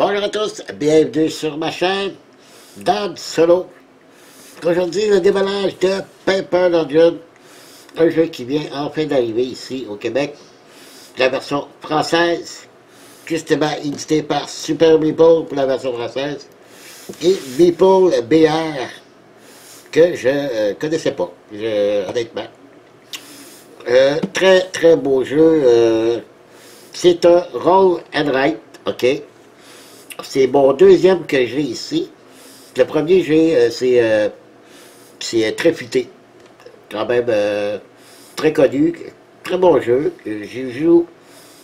Bonjour à tous, bienvenue sur ma chaîne Dan Solo. Aujourd'hui, le déballage de Paper Dungeon, un jeu qui vient enfin d'arriver ici au Québec, la version française, justement édité par Super Meeple pour la version française, et Meeple BR, que je connaissais pas, honnêtement. Très très beau jeu, c'est un roll and write, ok? C'est mon deuxième que j'ai ici. Le premier, c'est très futé. Quand même très connu. Très bon jeu. J'y joue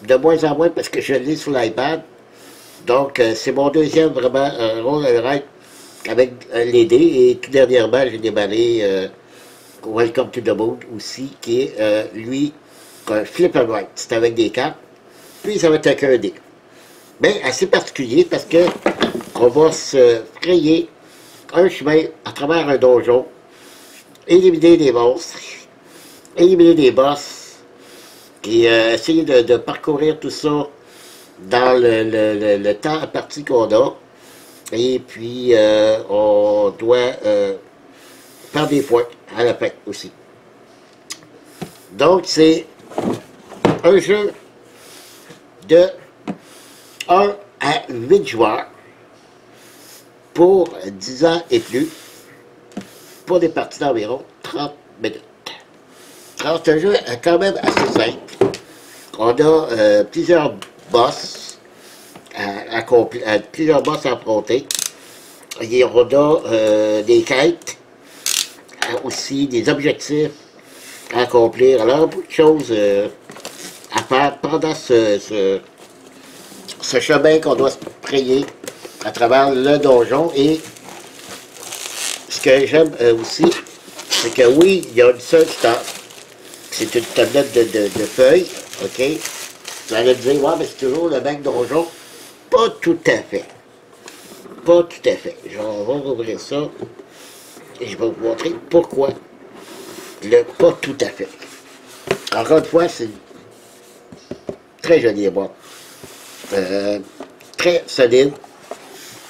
de moins en moins parce que je l'ai sur l'iPad. Donc, c'est mon deuxième vraiment roll and write avec les dés. Et tout dernièrement, j'ai déballé Welcome to the Moon aussi, qui est, lui, un flip and write. C'est avec des cartes. Puis, ça va être avec un dé. Mais assez particulier parce que on va se frayer un chemin à travers un donjon, éliminer des monstres, éliminer des boss, et essayer de parcourir tout ça dans le temps imparti qu'on a. Et puis, on doit faire des points à la fin aussi. Donc, c'est un jeu de 1 à 8 joueurs pour 10 ans et plus, pour des parties d'environ 30 minutes. Alors, c'est un jeu quand même assez simple. On a plusieurs boss à affronter. Et on a des quêtes, aussi des objectifs à accomplir. Alors, beaucoup de choses à faire pendant ce chemin qu'on doit se frayer à travers le donjon. Et ce que j'aime aussi, c'est que oui, il y a une seule stop. C'est une tablette de feuilles, ok? Vous allez me dire, ouais, mais c'est toujours le même donjon. Pas tout à fait. Pas tout à fait. On va rouvrir ça et je vais vous montrer pourquoi le pas tout à fait. Encore une fois, c'est très joli à voir. Très solide.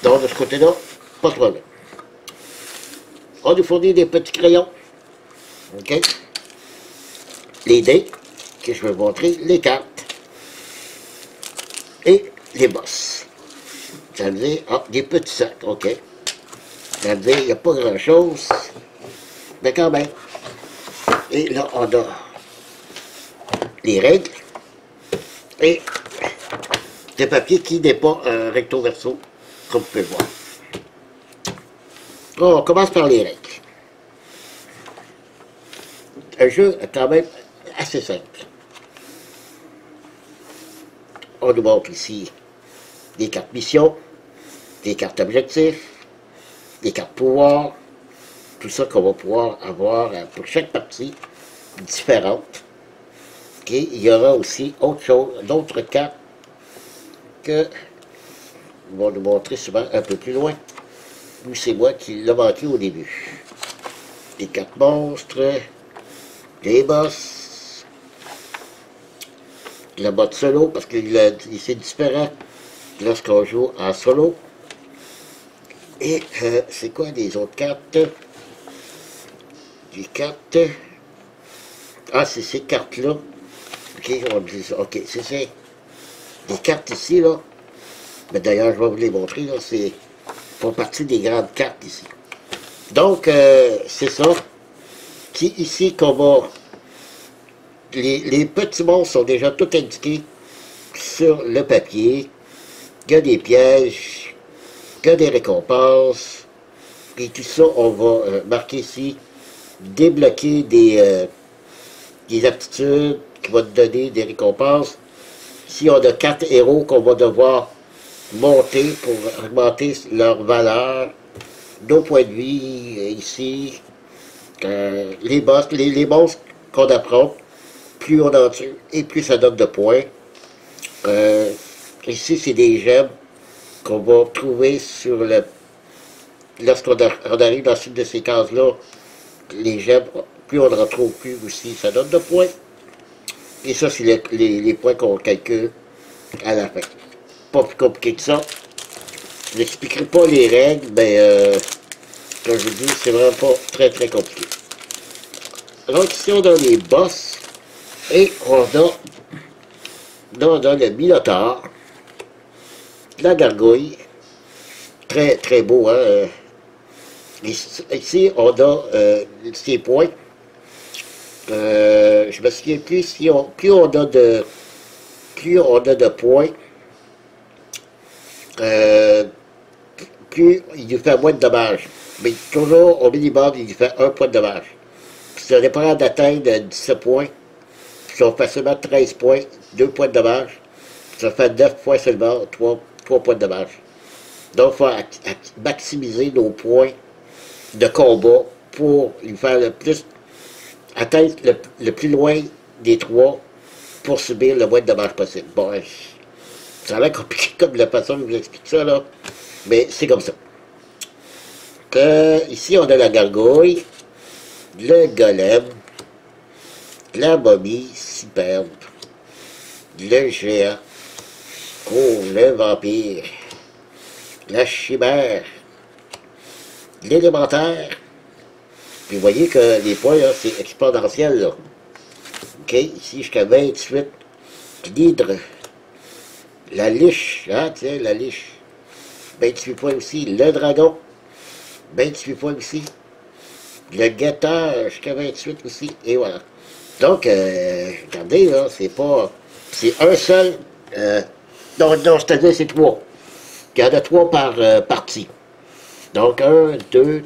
Donc, de ce côté-là, pas de problème. On nous fournit des petits crayons. OK? Les dés, que je vais vous montrer, les cartes. Et les boss. Ça veut dire, ah, des petits sacs, OK. Ça veut dire, il n'y a pas grand-chose. Mais quand même. Et là, on a les règles. Et le papier qui n'est pas recto-verso, comme vous pouvez voir. Bon, on commence par les règles. Un jeu quand même assez simple. On nous montre ici des cartes mission, des cartes objectifs, des cartes pouvoir, tout ça qu'on va pouvoir avoir pour chaque partie différente. Et il y aura aussi autre chose, d'autres cartes que on va nous montrer souvent un peu plus loin, où c'est moi qui l'ai manqué au début. Des cartes monstres, des boss, le mode solo, parce que c'est différent lorsqu'on joue en solo. Et c'est quoi les autres cartes? Des cartes... Ah, c'est ces cartes-là. Ok, on dit ça. Ok, c'est des cartes ici, là. Mais d'ailleurs, je vais vous les montrer, là. Font partie des grandes cartes ici. Donc, c'est ça. Qui ici qu'on va... Les petits monstres sont déjà tout indiqués sur le papier. Il y a des pièges. Il y a des récompenses. Et tout ça, on va marquer ici. Débloquer des aptitudes qui vont te donner des récompenses. Ici, on a 4 héros qu'on va devoir monter pour augmenter leur valeur. Nos points de vie, ici. Les boss, les monstres qu'on apprend, plus on en tue et plus ça donne de points. Ici, c'est des gemmes qu'on va trouver sur le... Lorsqu'on arrive dans une de ces cases-là, les gemmes, plus on en retrouve plus aussi, ça donne de points. Et ça, c'est les points qu'on calcule à la fin. Pas plus compliqué que ça. Je n'expliquerai pas les règles, mais comme je vous dis, c'est vraiment pas très très compliqué. Donc ici on a les boss et on a le Minotaure, la gargouille, très très beau, hein. Ici on a ces points. Je me souviens plus si plus on a de points, plus il nous fait moins de dommages. Mais toujours au minimum, il nous fait 1 point de dommage. Puis si on est pas d'atteindre 17 points, si on fait seulement 13 points, 2 points de dommage, ça fait 9 points seulement, 3 points de dommage. Donc il faut maximiser nos points de combat pour lui faire le plus, atteindre le plus loin des 3 pour subir le moins de dommages possible. Bon, ça a l'air compliqué comme la façon que je vous explique ça, là, mais c'est comme ça. Ici, on a la gargouille, le golem, la momie superbe, le géant, oh, le vampire, la chimère, l'élémentaire. Puis vous voyez que les points, c'est exponentiel, là. OK, ici, jusqu'à 28. L'hydre, la liche, hein, tiens, la liche. 28 points aussi. Le dragon, 28 points aussi. Le guetteur, jusqu'à 28 aussi. Et voilà. Donc, regardez, là, c'est pas... C'est un seul... non, c'est-à-dire c'est 3. Il y en a 3 par partie. Donc, 1, 2,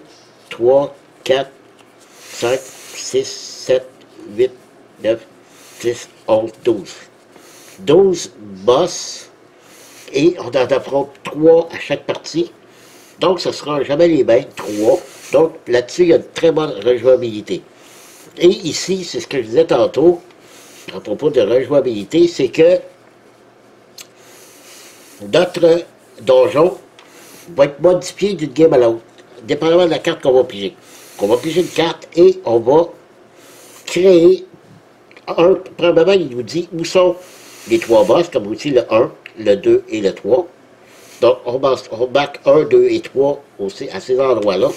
3, 4, 5, 6, 7, 8, 9, 10, 11, 12. 12 boss. Et on en affronte 3 à chaque partie. Donc, ce ne sera jamais les mêmes, 3. Donc, là-dessus, il y a une très bonne rejouabilité. Et ici, c'est ce que je disais tantôt, à propos de rejouabilité, c'est que notre donjon va être modifié d'une game à l'autre, dépendamment de la carte qu'on va piger. On va piger une carte et on va créer probablement, il nous dit où sont les 3 boss, comme aussi le 1, le 2 et le 3. Donc, on marque 1, 2 et 3 aussi à ces endroits-là.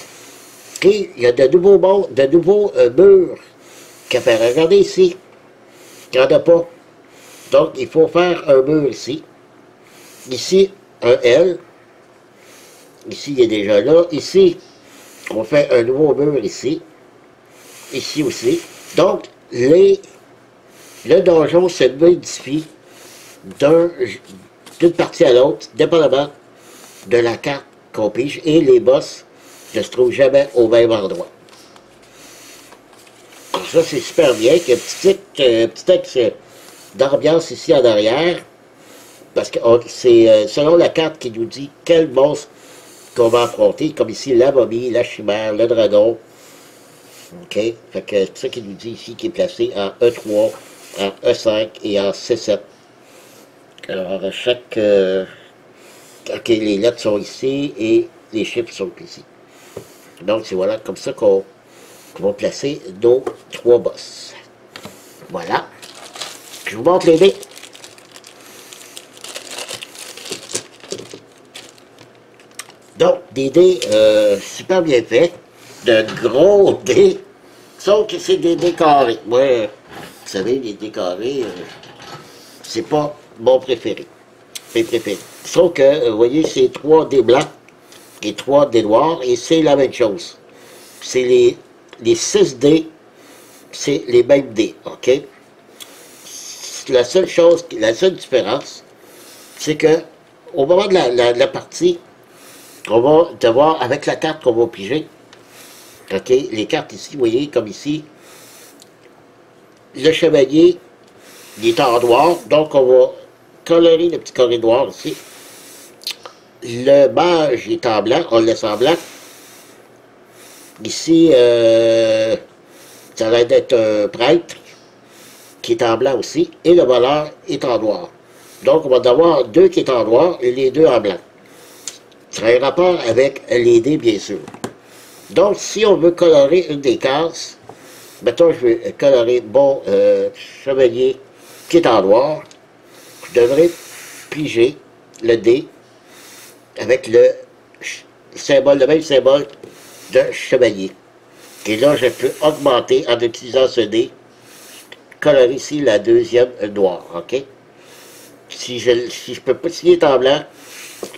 Et il y a de nouveaux murs qui apparaissent. Regardez ici, il n'y en a pas. Donc, il faut faire un mur ici. Ici, un L. Ici, il est déjà là. Ici, on fait un nouveau mur ici. Ici aussi. Donc, le donjon se modifie d'une partie à l'autre, dépendamment de la carte qu'on pige, et les boss ne se trouvent jamais au même endroit. Alors ça, c'est super bien. Il y a un petit texte d'ambiance ici en arrière, parce que c'est selon la carte qui nous dit quel monstre qu'on va affronter, comme ici la momie, la chimère, le dragon. OK? Fait que c'est ça qui nous dit ici, qui est placé en E3, en E5 et en C7. Alors, chaque... OK, les lettres sont ici et les chiffres sont ici. Donc, c'est voilà, comme ça qu'on va placer nos 3 boss. Voilà. Je vous montre les dés. Donc, des dés super bien faits. De gros dés. Sauf que c'est des dés carrés. Moi, vous savez, les dés carrés, c'est pas mon préféré. Mes préférés. Sauf que, vous voyez, c'est 3 dés blancs et 3 dés noirs, et c'est la même chose. C'est les 6 dés, c'est les mêmes dés, OK? La seule différence, c'est que au moment de la partie, on va devoir, avec la carte qu'on va piger, OK, les cartes ici, vous voyez, comme ici, le chevalier, il est en noir, donc on va colorer le petit carré noir ici. Le mage est en blanc, on le laisse en blanc. Ici, ça va être un prêtre qui est en blanc aussi, et le voleur est en noir. Donc, on va avoir 2 qui est en noir et les 2 en blanc. Ça a un rapport avec les dés, bien sûr. Donc, si on veut colorer une des cases, mettons, je vais colorer mon chevalier qui est en noir, je devrais piger le dé avec le symbole, le même symbole de chevalier. Et là, je peux augmenter en utilisant ce dé, colorer ici la deuxième noire, ok? Si je peux pas, s'il est en blanc,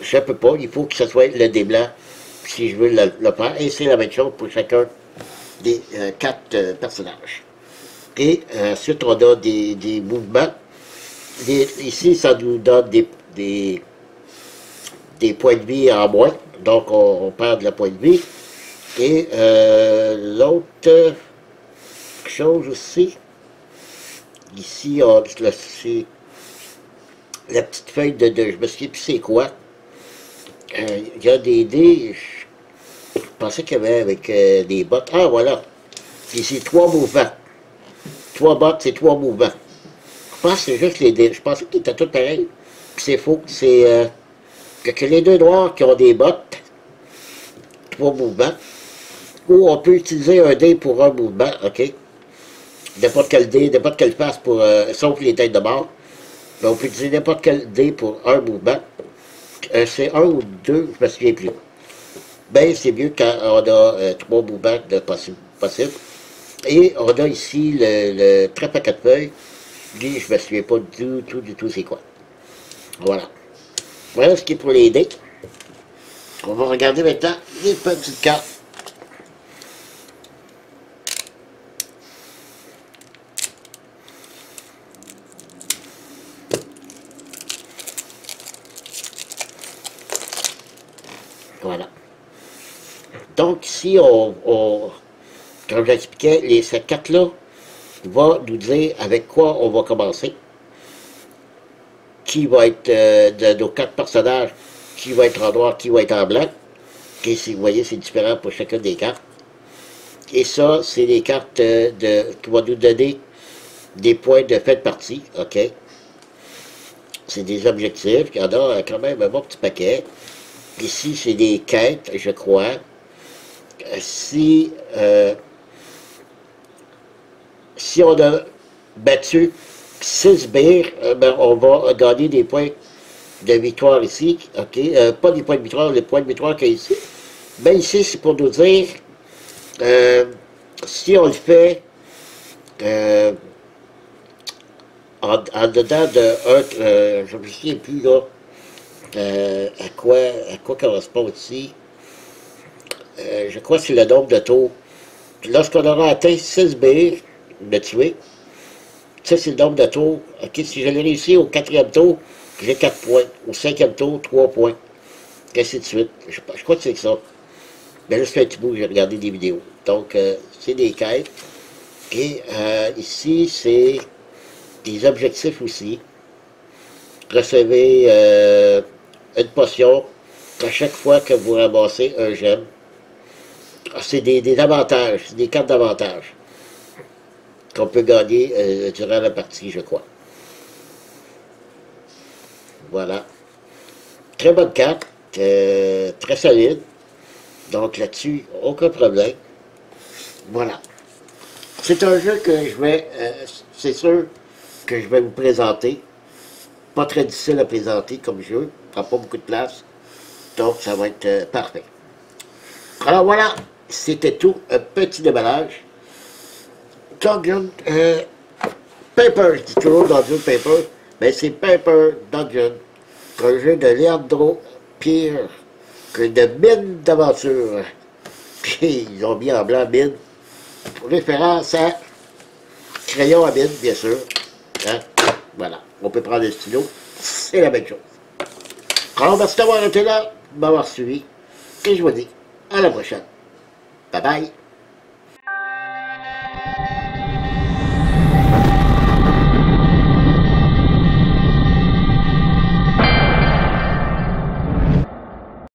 je peux pas, il faut que ce soit le dé blanc, si je veux le faire. Et c'est la même chose pour chacun des 4 personnages. Et ensuite, on a des mouvements. Ici, ça nous donne des points de vie en moins, donc on perd de la point de vie. Et l'autre chose aussi, ici, c'est la petite feuille je me souviens plus c'est quoi. Il y a des dés, je pensais qu'il y avait avec des bottes. Ah, voilà. Ici, 3 mouvements. 3 bottes, c'est 3 mouvements. Je pense que c'est juste les dés. Je pensais qu'ils étaient tous pareils. C'est faux. C'est que les deux noirs qui ont des bottes, 3 mouvements. Ou on peut utiliser un dé pour un mouvement, ok? N'importe quel dé, n'importe quelle face pour, sauf les têtes de mort. Mais on peut utiliser n'importe quel dé pour un mouvement. C'est 1 ou 2, je me souviens plus. Ben, c'est mieux quand on a 3 mouvements de possible. Et on a ici le trèfle à 4 feuilles. Lui, je me souviens pas du tout c'est quoi. Voilà. Voilà ce qui est pour les dés. On va regarder maintenant les petites cartes. Voilà. Donc ici, comme j'expliquais, ces cartes-là vont nous dire avec quoi on va commencer. Qui va être de nos 4 personnages, qui va être en noir, qui va être en blanc. Et vous voyez, c'est différent pour chacune des cartes. Et ça, c'est les cartes qui vont nous donner des points de fin de partie. OK? C'est des objectifs. Il y en a quand même un bon petit paquet. Ici, c'est des quêtes, je crois. Si on a battu 6 bières, ben, on va gagner des points de victoire ici. OK? Pas des points de victoire, les points de victoire qu'il y a ici. Ben ici, c'est pour nous dire si on le fait en dedans de je ne me souviens plus là à quoi correspond ici. Je crois que c'est le nombre de tours. Lorsqu'on aura atteint 6 billes de tuer, ça c'est le nombre de tours. Okay, si je l'ai réussi au 4e tour, j'ai 4 points. Au 5e tour, 3 points. Et ainsi de suite. Je crois que c'est ça. Mais là, c'est un petit bout, j'ai regardé des vidéos. Donc, c'est des quêtes. Et ici, c'est des objectifs aussi. Recevez une potion à chaque fois que vous ramassez un gemme. C'est des avantages, c'est des cartes d'avantages qu'on peut gagner durant la partie, je crois. Voilà. Très bonne carte, très solide. Donc là-dessus, aucun problème. Voilà. C'est un jeu que je vais, c'est sûr que je vais vous présenter. Pas très difficile à présenter comme jeu, prend pas beaucoup de place. Donc ça va être parfait. Alors voilà, c'était tout, un petit déballage. Dungeon Paper, je dis toujours Dungeon Paper, mais c'est Paper Dungeon, un jeu de Leandro Pierre, de mine d'aventure. Puis ils ont mis en blanc mine, pour référence à crayon à mine, bien sûr. Hein? Voilà, on peut prendre le stylo, c'est la même chose. Alors, merci d'avoir été là, de m'avoir suivi, et je vous dis à la prochaine. Bye bye.